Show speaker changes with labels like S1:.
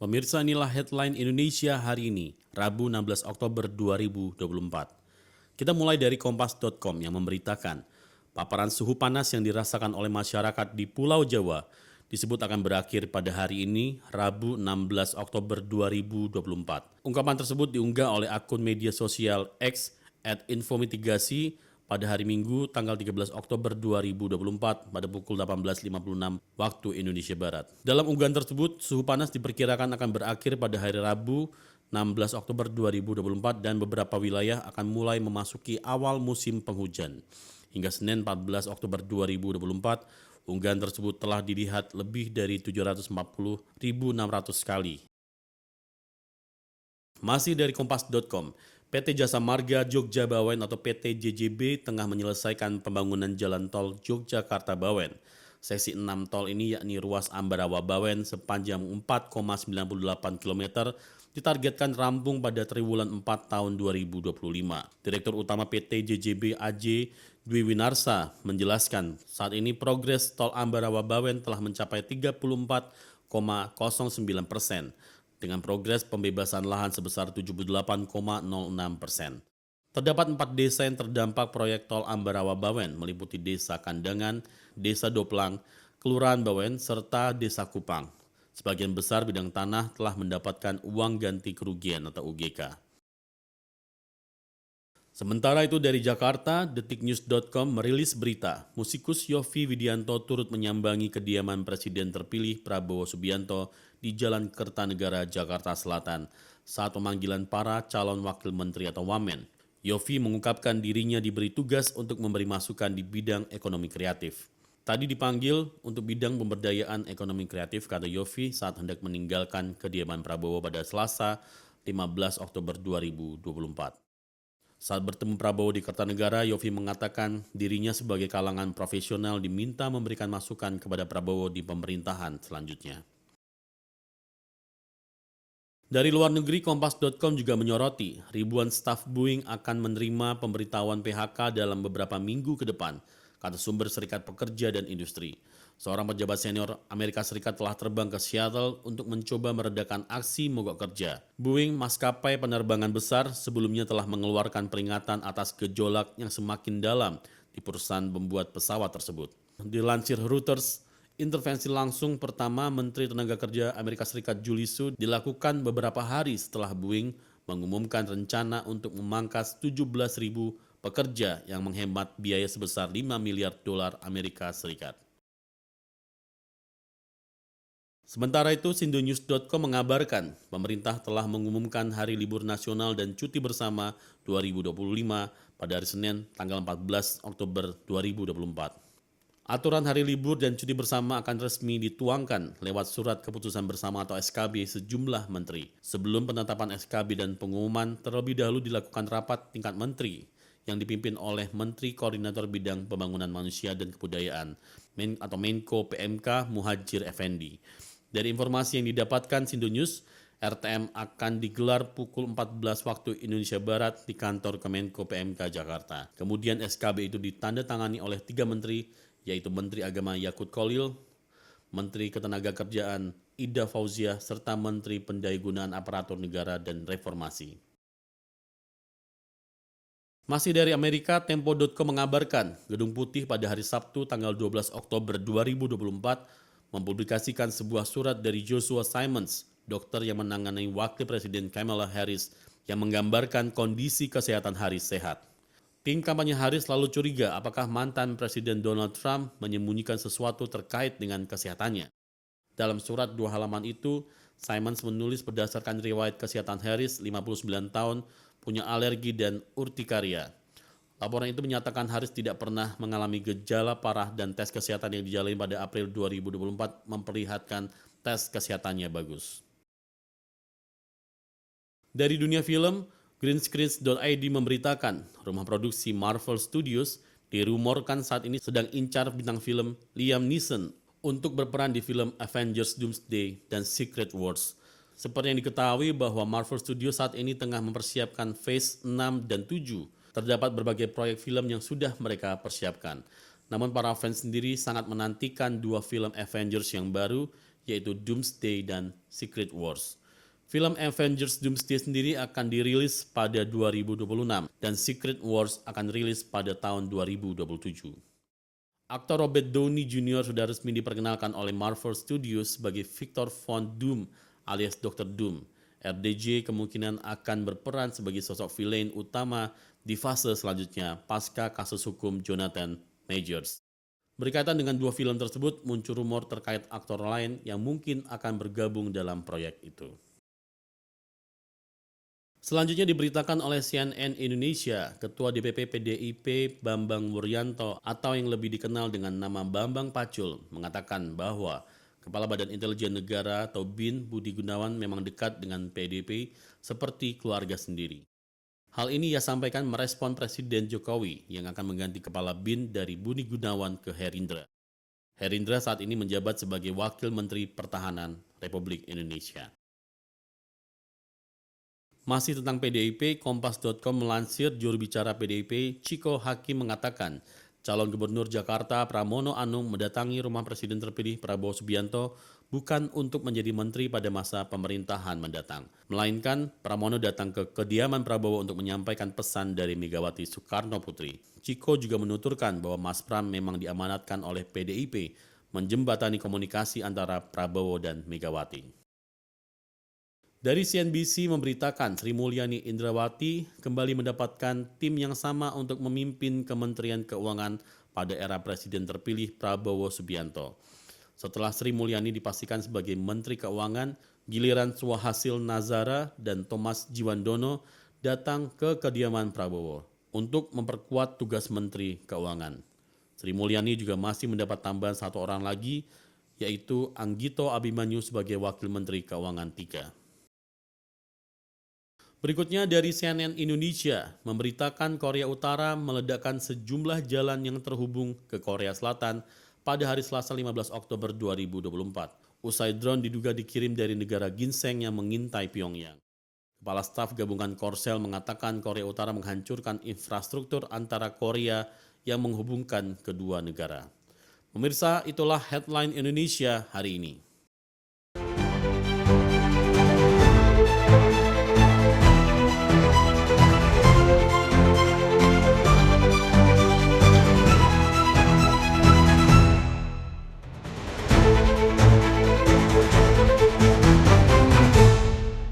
S1: Pemirsa, inilah headline Indonesia hari ini, Rabu 16 Oktober 2024. Kita mulai dari kompas.com yang memberitakan, paparan suhu panas yang dirasakan oleh masyarakat di Pulau Jawa disebut akan berakhir pada hari ini, Rabu 16 Oktober 2024. Ungkapan tersebut diunggah oleh akun media sosial X @infomitigasi pada hari Minggu tanggal 13 Oktober 2024 pada pukul 18.56 waktu Indonesia Barat. Dalam unggahan tersebut, suhu panas diperkirakan akan berakhir pada hari Rabu 16 Oktober 2024 dan beberapa wilayah akan mulai memasuki awal musim penghujan. Hingga Senin 14 Oktober 2024, unggahan tersebut telah dilihat lebih dari 740.600 kali. Masih dari kompas.com, PT Jasa Marga Jogja Bawen atau PT JJB tengah menyelesaikan pembangunan jalan tol Yogyakarta-Bawen. Seksi 6 tol ini yakni ruas Ambarawa-Bawen sepanjang 4,98 km ditargetkan rampung pada triwulan 4 tahun 2025. Direktur Utama PT JJB AJ Dwi Winarsa menjelaskan saat ini progres tol Ambarawa-Bawen telah mencapai 34,09%. Dengan progres pembebasan lahan sebesar 78,06%. Terdapat 4 desa yang terdampak proyek tol Ambarawa-Bawen, meliputi Desa Kandangan, Desa Doplang, Kelurahan Bawen, serta Desa Kupang. Sebagian besar bidang tanah telah mendapatkan uang ganti kerugian atau UGK. Sementara itu dari Jakarta, detiknews.com merilis berita, musikus Yovie Widianto turut menyambangi kediaman Presiden terpilih Prabowo Subianto di Jalan Kertanegara, Jakarta Selatan saat pemanggilan para calon wakil menteri atau wamen. Yovie mengungkapkan dirinya diberi tugas untuk memberi masukan di bidang ekonomi kreatif. Tadi dipanggil untuk bidang pemberdayaan ekonomi kreatif, kata Yovie saat hendak meninggalkan kediaman Prabowo pada Selasa 15 Oktober 2024. Saat bertemu Prabowo di Kertanegara, Yovie mengatakan dirinya sebagai kalangan profesional diminta memberikan masukan kepada Prabowo di pemerintahan selanjutnya. Dari luar negeri, kompas.com juga menyoroti ribuan staf Boeing akan menerima pemberitahuan PHK dalam beberapa minggu ke depan, kata sumber Serikat Pekerja dan Industri. Seorang pejabat senior Amerika Serikat telah terbang ke Seattle untuk mencoba meredakan aksi mogok kerja. Boeing, maskapai penerbangan besar, sebelumnya telah mengeluarkan peringatan atas gejolak yang semakin dalam di perusahaan pembuat pesawat tersebut. Dilansir Reuters, intervensi langsung pertama Menteri Tenaga Kerja Amerika Serikat Julie Su dilakukan beberapa hari setelah Boeing mengumumkan rencana untuk memangkas 17.000 pekerja yang menghemat biaya sebesar 5 miliar dolar Amerika Serikat. Sementara itu, sindonews.com mengabarkan pemerintah telah mengumumkan hari libur nasional dan cuti bersama 2025 pada hari Senin tanggal 14 Oktober 2024. Aturan hari libur dan cuti bersama akan resmi dituangkan lewat surat keputusan bersama atau SKB sejumlah menteri. Sebelum penetapan SKB dan pengumuman, terlebih dahulu dilakukan rapat tingkat menteri yang dipimpin oleh Menteri Koordinator Bidang Pembangunan Manusia dan Kebudayaan atau Menko PMK Muhadjir Effendi. Dari informasi yang didapatkan Sindonews, RTM akan digelar pukul 14 waktu Indonesia Barat di kantor Kemenko PMK Jakarta. Kemudian SKB itu ditandatangani oleh 3 menteri, yaitu Menteri Agama Yakut Kholil, Menteri Ketenagakerjaan Ida Fauzia, serta Menteri Pendayagunaan Aparatur Negara dan Reformasi. Masih dari Amerika, Tempo.com mengabarkan Gedung Putih pada hari Sabtu tanggal 12 Oktober 2024 mempublikasikan sebuah surat dari Joshua Simons, dokter yang menangani Wakil Presiden Kamala Harris, yang menggambarkan kondisi kesehatan Harris sehat. Tim kampanye Harris lalu curiga apakah mantan Presiden Donald Trump menyembunyikan sesuatu terkait dengan kesehatannya. Dalam surat 2 halaman itu, Simons menulis berdasarkan riwayat kesehatan Harris, 59 tahun, punya alergi dan urtikaria. Laporan itu menyatakan Harris tidak pernah mengalami gejala parah dan tes kesehatan yang dijalani pada April 2024 memperlihatkan tes kesehatannya bagus. Dari dunia film, greenscreens.id memberitakan rumah produksi Marvel Studios dirumorkan saat ini sedang incar bintang film Liam Neeson untuk berperan di film Avengers Doomsday dan Secret Wars. Seperti yang diketahui bahwa Marvel Studios saat ini tengah mempersiapkan Phase 6 dan 7. Terdapat berbagai proyek film yang sudah mereka persiapkan. Namun para fans sendiri sangat menantikan 2 film Avengers yang baru, yaitu Doomsday dan Secret Wars. Film Avengers Doomsday sendiri akan dirilis pada 2026 dan Secret Wars akan rilis pada tahun 2027. Aktor Robert Downey Jr. sudah resmi diperkenalkan oleh Marvel Studios sebagai Victor Von Doom alias Dr. Doom. RDJ kemungkinan akan berperan sebagai sosok villain utama di fase selanjutnya pasca kasus hukum Jonathan Majors. Berkaitan dengan dua film tersebut, muncul rumor terkait aktor lain yang mungkin akan bergabung dalam proyek itu. Selanjutnya diberitakan oleh CNN Indonesia, Ketua DPP PDIP Bambang Wuryanto atau yang lebih dikenal dengan nama Bambang Pacul mengatakan bahwa Kepala Badan Intelijen Negara atau BIN Budi Gunawan memang dekat dengan PDIP seperti keluarga sendiri. Hal ini ia sampaikan merespon Presiden Jokowi yang akan mengganti Kepala BIN dari Budi Gunawan ke Herindra. Herindra saat ini menjabat sebagai Wakil Menteri Pertahanan Republik Indonesia. Masih tentang PDIP, Kompas.com melansir juru bicara PDIP, Ciko Hakim mengatakan, calon gubernur Jakarta Pramono Anung mendatangi rumah Presiden terpilih Prabowo Subianto bukan untuk menjadi menteri pada masa pemerintahan mendatang. Melainkan, Pramono datang ke kediaman Prabowo untuk menyampaikan pesan dari Megawati Soekarno Putri. Ciko juga menuturkan bahwa Mas Pram memang diamanatkan oleh PDIP menjembatani komunikasi antara Prabowo dan Megawati. Dari CNBC memberitakan Sri Mulyani Indrawati kembali mendapatkan tim yang sama untuk memimpin Kementerian Keuangan pada era Presiden terpilih Prabowo Subianto. Setelah Sri Mulyani dipastikan sebagai Menteri Keuangan, giliran Suhasil Nazara dan Thomas Jiwandono datang ke kediaman Prabowo untuk memperkuat tugas Menteri Keuangan. Sri Mulyani juga masih mendapat tambahan satu orang lagi, yaitu Anggito Abimanyu sebagai Wakil Menteri Keuangan 3. Berikutnya dari CNN Indonesia, memberitakan Korea Utara meledakkan sejumlah jalan yang terhubung ke Korea Selatan pada hari Selasa 15 Oktober 2024. Usai drone diduga dikirim dari negara ginseng yang mengintai Pyongyang. Kepala Staf Gabungan Korsel mengatakan Korea Utara menghancurkan infrastruktur antara Korea yang menghubungkan kedua negara. Pemirsa, itulah headline Indonesia hari ini.